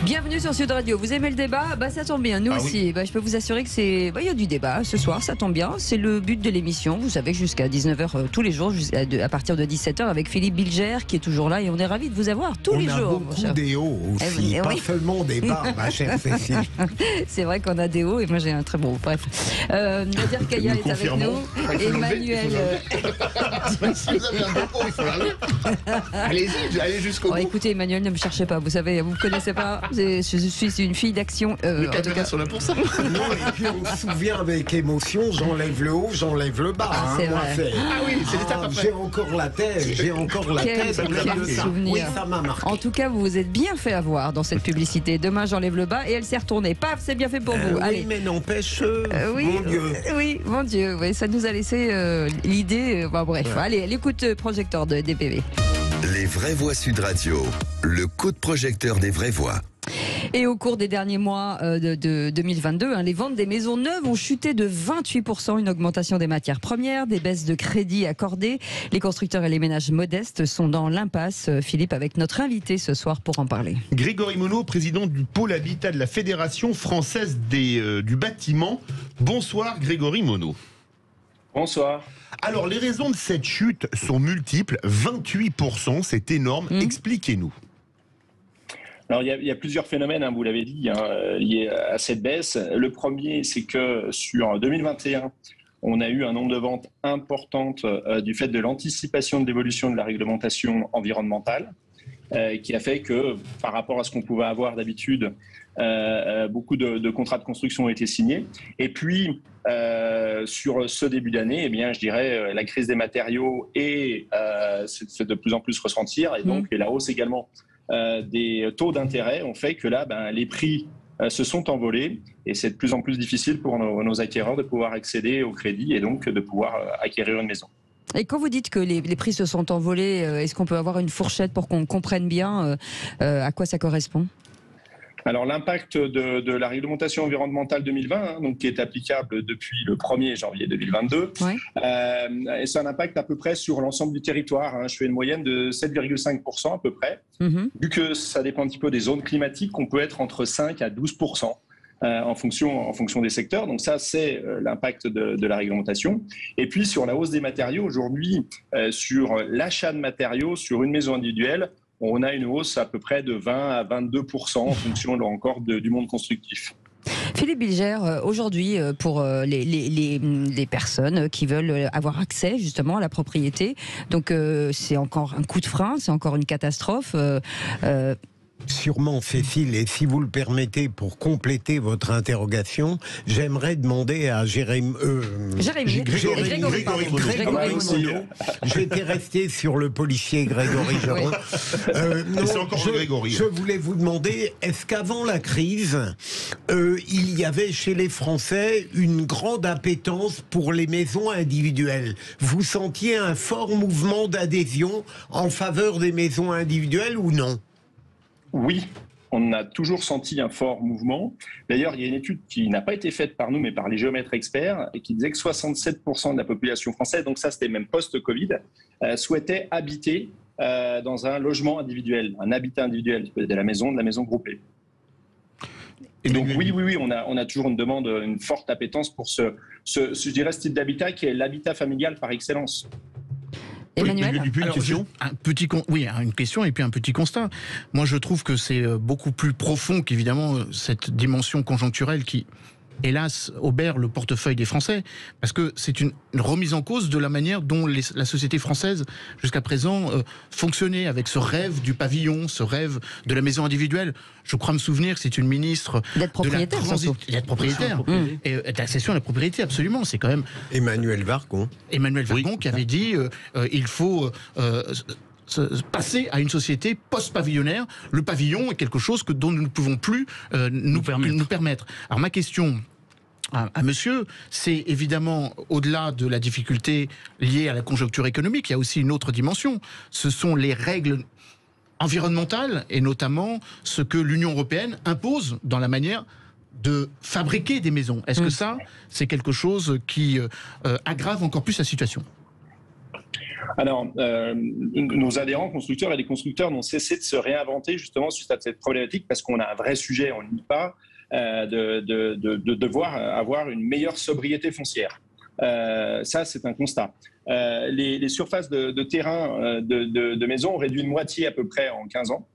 Bienvenue sur Sud Radio. Vous aimez le débat? Ça tombe bien, nous aussi. Oui. Je peux vous assurer que il y a du débat ce soir, ça tombe bien. C'est le but de l'émission. Vous savez, jusqu'à 19h tous les jours, à partir de 17h avec Philippe Bilger qui est toujours là et on est ravis de vous avoir tous les jours. On a beaucoup des hauts aussi, pas seulement des bas, ma chère Cécile. C'est vrai qu'on a des hauts et moi j'ai un très bon. Bref. Nadir Kaya est avec nous. Emmanuel. Si vous avez un bon haut, il faut aller. Allez-y, allez jusqu'au bout. Écoutez, Emmanuel, ne me cherchez pas. Vous savez, vous ne me connaissez pas. Je suis une fille d'action. Le caméra sont là pour ça. Non, et puis on se souvient avec émotion, j'enlève le haut, j'enlève le bas. C'est vrai. Oui, c'est l'étape après. J'ai encore la tête, Quel souvenir. Oui, ça m'a marqué. En tout cas, vous vous êtes bien fait avoir dans cette publicité. Demain, j'enlève le bas et elle s'est retournée. Paf, c'est bien fait pour vous. Allez. Oui, mais n'empêche, oui, mon Dieu. Oui, mon Dieu. Oui, ça nous a laissé l'idée. Bref, allez, l'écoute projecteur de DPV. Les vraies voix Sud Radio, le coup de projecteur des vraies voix. Et au cours des derniers mois de 2022, les ventes des maisons neuves ont chuté de 28%, une augmentation des matières premières, des baisses de crédit accordées. Les constructeurs et les ménages modestes sont dans l'impasse. Philippe, avec notre invité ce soir pour en parler. Grégory Monod, président du pôle habitat de la Fédération française du bâtiment. Bonsoir Grégory Monod. Bonsoir. Alors les raisons de cette chute sont multiples, 28%, c'est énorme. Expliquez-nous. Alors il y a plusieurs phénomènes, vous l'avez dit, liés à cette baisse. Le premier, c'est que sur 2021, on a eu un nombre de ventes importantes du fait de l'anticipation de l'évolution de la réglementation environnementale, qui a fait que par rapport à ce qu'on pouvait avoir d'habitude, beaucoup de contrats de construction ont été signés. Et puis, sur ce début d'année, je dirais la crise des matériaux et c'est de plus en plus ressentir. Et donc, et la hausse également des taux d'intérêt ont fait que là, les prix se sont envolés et c'est de plus en plus difficile pour nos acquéreurs de pouvoir accéder au crédit et donc de pouvoir acquérir une maison. Et quand vous dites que les prix se sont envolés, est-ce qu'on peut avoir une fourchette pour qu'on comprenne bien à quoi ça correspond ? Alors l'impact de la réglementation environnementale 2020, donc qui est applicable depuis le 1er janvier 2022, c'est un impact à peu près sur l'ensemble du territoire. Je fais une moyenne de 7,5% à peu près. Vu que ça dépend un petit peu des zones climatiques, on peut être entre 5 à 12%. En fonction des secteurs. Donc ça, c'est l'impact de la réglementation. Et puis sur la hausse des matériaux, aujourd'hui, sur l'achat de matériaux sur une maison individuelle, on a une hausse à peu près de 20 à 22% en fonction encore du monde constructif. Philippe Bilger, aujourd'hui, pour les personnes qui veulent avoir accès justement à la propriété, donc c'est encore un coup de frein, c'est encore une catastrophe. Sûrement, Cécile, et si vous le permettez, pour compléter votre interrogation, j'aimerais demander à Grégory Monod. J'étais resté sur le policier Grégory Geron. C'est encore Grégory. Je voulais vous demander, est-ce qu'avant la crise, il y avait chez les Français une grande appétence pour les maisons individuelles? Vous sentiez un fort mouvement d'adhésion en faveur des maisons individuelles ou non? Oui, on a toujours senti un fort mouvement. D'ailleurs, il y a une étude qui n'a pas été faite par nous, mais par les géomètres experts, et qui disait que 67% de la population française, donc ça c'était même post-Covid, souhaitait habiter dans un logement individuel, un habitat individuel, de la maison groupée. Et donc oui, on a toujours une demande, une forte appétence pour ce type d'habitat qui est l'habitat familial par excellence. Emmanuel ? Une question une question et puis un petit constat. Moi, je trouve que c'est beaucoup plus profond qu'évidemment cette dimension conjoncturelle qui, hélas, obère le portefeuille des Français, parce que c'est une remise en cause de la manière dont la société française, jusqu'à présent, fonctionnait, avec ce rêve du pavillon, ce rêve de la maison individuelle. Je crois me souvenir que c'est une ministre d'être propriétaire, d'être propriétaire, et d'accession à la propriété, absolument. C'est quand même Emmanuel Vargon qui avait dit il faut passer à une société post-pavillonnaire. Le pavillon est quelque chose dont nous ne pouvons plus nous permettre. Alors ma question à monsieur, c'est évidemment, au-delà de la difficulté liée à la conjoncture économique, il y a aussi une autre dimension. Ce sont les règles environnementales, et notamment ce que l'Union européenne impose dans la manière de fabriquer des maisons. Est-ce que ça, c'est quelque chose qui aggrave encore plus la situation ? Alors, nos adhérents constructeurs et les constructeurs n'ont cessé de se réinventer justement suite à cette problématique parce qu'on a un vrai sujet, on ne nie pas, de devoir avoir une meilleure sobriété foncière. Ça, c'est un constat. Les surfaces de terrain de maisons ont réduit de moitié à peu près en 15 ans.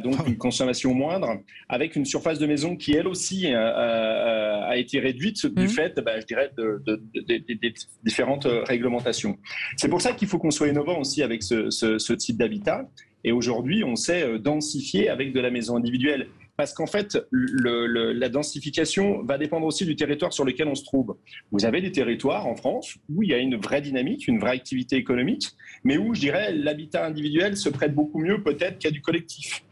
Donc une consommation moindre, avec une surface de maison qui elle aussi a été réduite du fait, je dirais, des différentes réglementations. C'est pour ça qu'il faut qu'on soit innovant aussi avec ce type d'habitat. Et aujourd'hui, on sait densifier avec de la maison individuelle. Parce qu'en fait, la densification va dépendre aussi du territoire sur lequel on se trouve. Vous avez des territoires en France où il y a une vraie dynamique, une vraie activité économique, mais où, je dirais, l'habitat individuel se prête beaucoup mieux peut-être qu'à du collectif.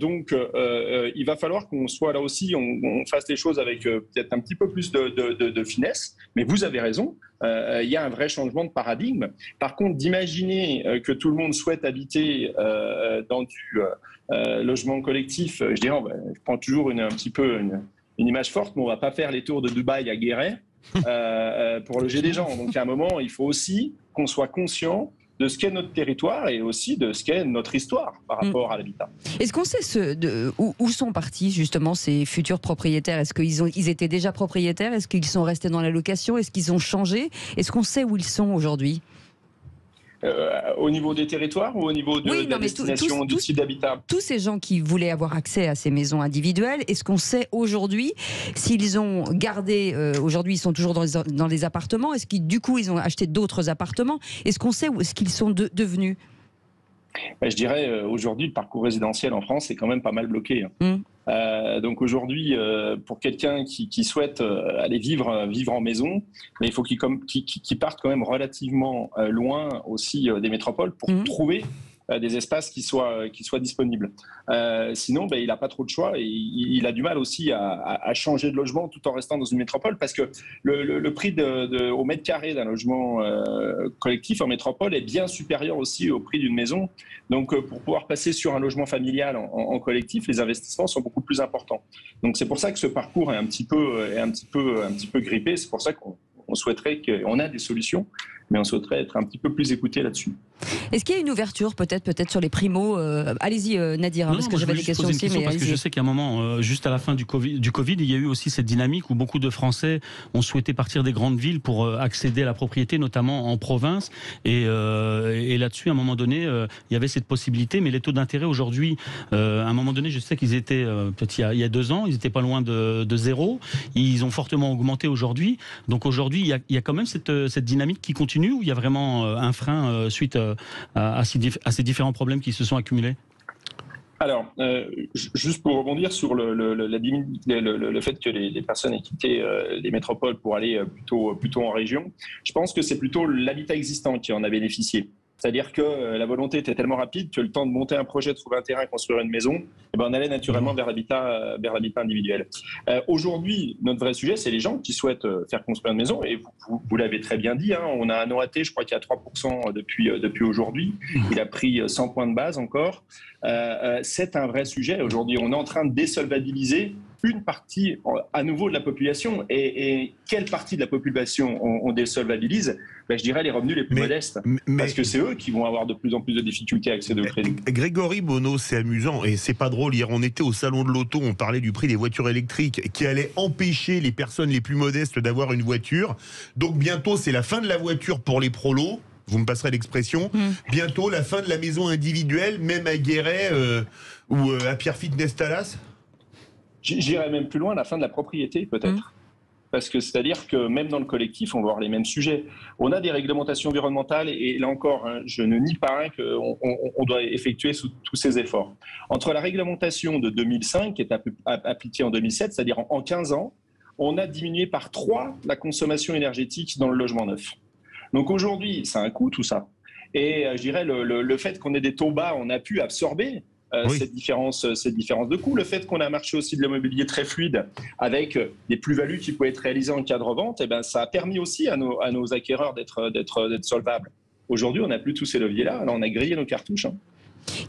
Donc, il va falloir qu'on soit là aussi, on fasse les choses avec peut-être un petit peu plus de finesse. Mais vous avez raison, il y a un vrai changement de paradigme. Par contre, d'imaginer que tout le monde souhaite habiter dans du logement collectif, je dirais, je prends toujours un petit peu une image forte, mais on ne va pas faire les tours de Dubaï à Guéret pour loger des gens. Donc, à un moment, il faut aussi qu'on soit conscient de ce qu'est notre territoire et aussi de ce qu'est notre histoire par rapport à l'habitat. Est-ce qu'on sait où sont partis justement ces futurs propriétaires? Est-ce qu'ils étaient déjà propriétaires? Est-ce qu'ils sont restés dans la location? Est-ce qu'ils ont changé? Est-ce qu'on sait où ils sont aujourd'hui? Au niveau des territoires ou au niveau de la destination du type d'habitat? Tous ces gens qui voulaient avoir accès à ces maisons individuelles, est-ce qu'on sait aujourd'hui s'ils ont gardé, aujourd'hui ils sont toujours dans les appartements, est-ce qu'ils du coup ils ont acheté d'autres appartements? Est-ce qu'on sait où ce qu'ils sont devenus? Je dirais aujourd'hui le parcours résidentiel en France est quand même pas mal bloqué. Donc aujourd'hui, pour quelqu'un qui souhaite aller vivre en maison, mais il faut qu'il parte quand même relativement loin aussi des métropoles pour trouver des espaces qui soient disponibles. Sinon, il n'a pas trop de choix et il a du mal aussi à changer de logement tout en restant dans une métropole parce que le prix au mètre carré d'un logement collectif en métropole est bien supérieur aussi au prix d'une maison. Donc, pour pouvoir passer sur un logement familial en collectif, les investissements sont beaucoup plus importants. Donc, c'est pour ça que ce parcours est un petit peu grippé. C'est pour ça qu'on souhaiterait qu'on a des solutions, mais on souhaiterait être un petit peu plus écouté là-dessus. Est-ce qu'il y a une ouverture peut-être sur les primos? Allez-y Nadir, parce que j'avais des questions aussi. Parce que je sais qu'à un moment, juste à la fin du Covid, il y a eu aussi cette dynamique où beaucoup de Français ont souhaité partir des grandes villes pour accéder à la propriété, notamment en province. Et là-dessus, à un moment donné, il y avait cette possibilité. Mais les taux d'intérêt aujourd'hui, à un moment donné, je sais qu'ils étaient, peut-être il y a 2 ans, ils n'étaient pas loin de zéro. Ils ont fortement augmenté aujourd'hui. Donc aujourd'hui, il y a quand même cette dynamique qui continue, où il y a vraiment un frein suite à ces différents problèmes qui se sont accumulés? Alors, juste pour rebondir sur le fait que les personnes aient quitté les métropoles pour aller plutôt en région, je pense que c'est plutôt l'habitat existant qui en a bénéficié. C'est-à-dire que la volonté était tellement rapide que le temps de monter un projet, de trouver un terrain, construire une maison, on allait naturellement vers l'habitat individuel. Aujourd'hui, notre vrai sujet, c'est les gens qui souhaitent faire construire une maison. Et vous l'avez très bien dit, on a un OAT, je crois qu'il y a 3% depuis aujourd'hui. Il a pris 100 points de base encore. C'est un vrai sujet. Aujourd'hui, on est en train de désolvabiliser une partie à nouveau de la population. Et quelle partie de la population on désolvabilise? Je dirais les revenus les plus modestes. Parce que c'est eux qui vont avoir de plus en plus de difficultés à accéder au crédit. Grégory Bonneau, c'est amusant et c'est pas drôle. Hier, on était au salon de l'auto, on parlait du prix des voitures électriques qui allait empêcher les personnes les plus modestes d'avoir une voiture. Donc bientôt, c'est la fin de la voiture pour les prolos. Vous me passerez l'expression. Bientôt, la fin de la maison individuelle, même à Guéret ou à Pierrefitte-Nestalas. J'irais même plus loin, la fin de la propriété peut-être. Parce que c'est-à-dire que même dans le collectif, on va avoir les mêmes sujets. On a des réglementations environnementales et là encore, je ne nie pas qu'on doit effectuer tous ces efforts. Entre la réglementation de 2005 qui est appliquée en 2007, c'est-à-dire en 15 ans, on a diminué par 3 la consommation énergétique dans le logement neuf. Donc aujourd'hui, c'est un coût tout ça. Et je dirais le fait qu'on ait des taux bas, on a pu absorber cette différence de coût. Le fait qu'on a un marché aussi de l'immobilier très fluide avec des plus-values qui pouvaient être réalisées en cas de revente, ça a permis aussi à nos acquéreurs d'être solvables. Aujourd'hui, on n'a plus tous ces leviers-là. Là, on a grillé nos cartouches.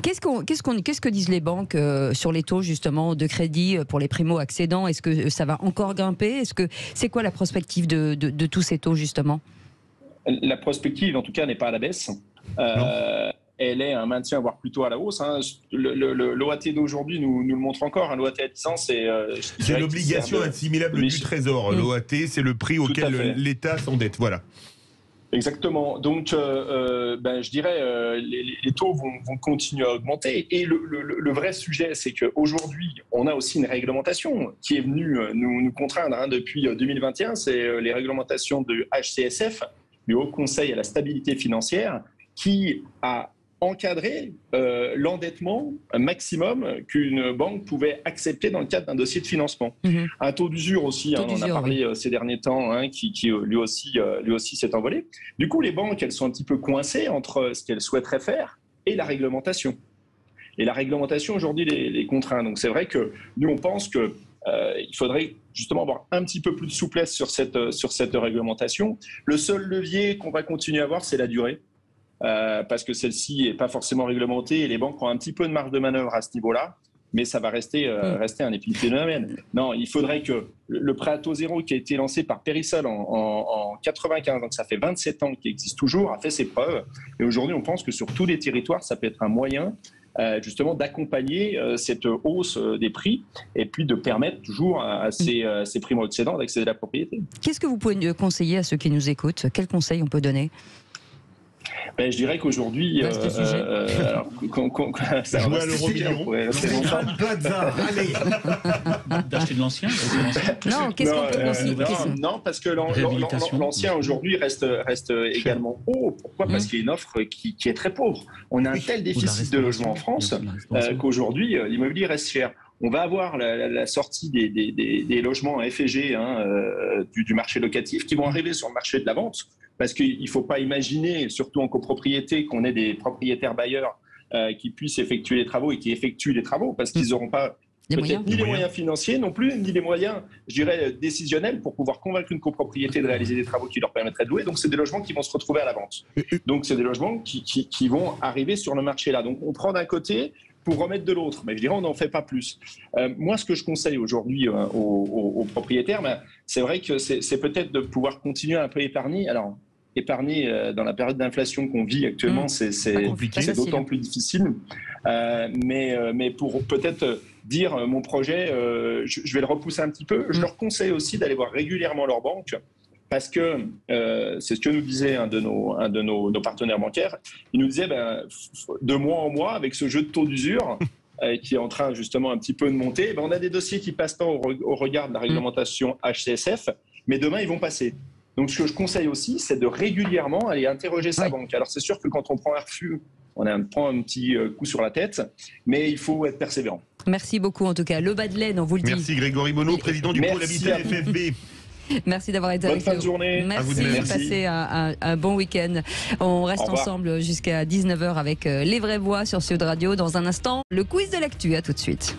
Qu'est-ce que disent les banques sur les taux justement de crédit pour les primo-accédants? Est-ce que ça va encore grimper? C'est quoi la prospective de tous ces taux justement? La prospective, en tout cas, n'est pas à la baisse. Elle est un maintien, voire plutôt à la hausse. L'OAT d'aujourd'hui nous le montre encore. L'OAT à 10 ans, c'est l'obligation assimilable du Trésor. L'OAT, c'est le prix auquel l'État s'endette. Voilà. Exactement. Donc, je dirais, les taux vont continuer à augmenter. Et le vrai sujet, c'est qu'aujourd'hui, on a aussi une réglementation qui est venue nous contraindre depuis 2021. C'est les réglementations du HCSF, du Haut Conseil à la stabilité financière, qui a encadré l'endettement maximum qu'une banque pouvait accepter dans le cadre d'un dossier de financement. Un taux d'usure aussi, on en a parlé ces derniers temps, qui lui aussi s'est envolé. Du coup, les banques, elles sont un petit peu coincées entre ce qu'elles souhaiteraient faire et la réglementation. Et la réglementation, aujourd'hui, les contraint. Donc c'est vrai que nous, on pense que il faudrait justement avoir un petit peu plus de souplesse sur cette réglementation. Le seul levier qu'on va continuer à avoir, c'est la durée. Parce que celle-ci n'est pas forcément réglementée et les banques ont un petit peu de marge de manœuvre à ce niveau-là, mais ça va rester un épiphénomène. Non, il faudrait que le prêt à taux zéro qui a été lancé par Périssol en 95, donc ça fait 27 ans qu'il existe toujours, a fait ses preuves. Et aujourd'hui, on pense que sur tous les territoires, ça peut être un moyen justement d'accompagner cette hausse des prix et puis de permettre toujours à ces primo-accédants d'accéder à la propriété. Qu'est-ce que vous pouvez conseiller à ceux qui nous écoutent? Quels conseils on peut donner? Je dirais qu'aujourd'hui, jouer à l'euro-million, d'acheter de l'ancien. Non, qu'est-ce qu'on peut conseiller? Non, parce que l'ancien aujourd'hui reste également haut. Pourquoi? Parce qu'il y a une offre qui est très pauvre. On a un tel déficit de logements en France qu'aujourd'hui, l'immobilier reste cher. On va avoir la sortie des logements à FG du marché locatif qui vont arriver sur le marché de la vente. Parce qu'il ne faut pas imaginer, surtout en copropriété, qu'on ait des propriétaires bailleurs qui puissent effectuer les travaux et qui effectuent les travaux, parce qu'ils n'auront pas peut-être ni les moyens financiers non plus, ni les moyens, je dirais, décisionnels pour pouvoir convaincre une copropriété de réaliser des travaux qui leur permettraient de louer. Donc, c'est des logements qui vont se retrouver à la vente. Donc, c'est des logements qui vont arriver sur le marché là. Donc, on prend d'un côté pour remettre de l'autre. Mais je dirais, on n'en fait pas plus. Moi, ce que je conseille aujourd'hui aux propriétaires, c'est vrai que c'est peut-être de pouvoir continuer à un peu épargner. Alors, épargner dans la période d'inflation qu'on vit actuellement, c'est d'autant plus difficile. Mais pour peut-être dire mon projet, je vais le repousser un petit peu. Je leur conseille aussi d'aller voir régulièrement leur banque. Parce que c'est ce que nous disait un de nos partenaires bancaires. Il nous disait, de mois en mois, avec ce jeu de taux d'usure qui est en train justement un petit peu de monter, on a des dossiers qui passent pas au regard de la réglementation HCSF, mais demain, ils vont passer. Donc, ce que je conseille aussi, c'est de régulièrement aller interroger sa banque. Alors, c'est sûr que quand on prend un refus, on prend un petit coup sur la tête, mais il faut être persévérant. Merci beaucoup, en tout cas. Le bas de laine, on vous le dit. Merci Grégory Bonneau, président du pôle Habitat FFB. Merci d'avoir été avec nous. Bonne fin de journée. Merci. Passez un bon week-end. On reste ensemble jusqu'à 19h avec Les Vraies Voix sur Sud Radio. Dans un instant, le quiz de l'actu. À tout de suite.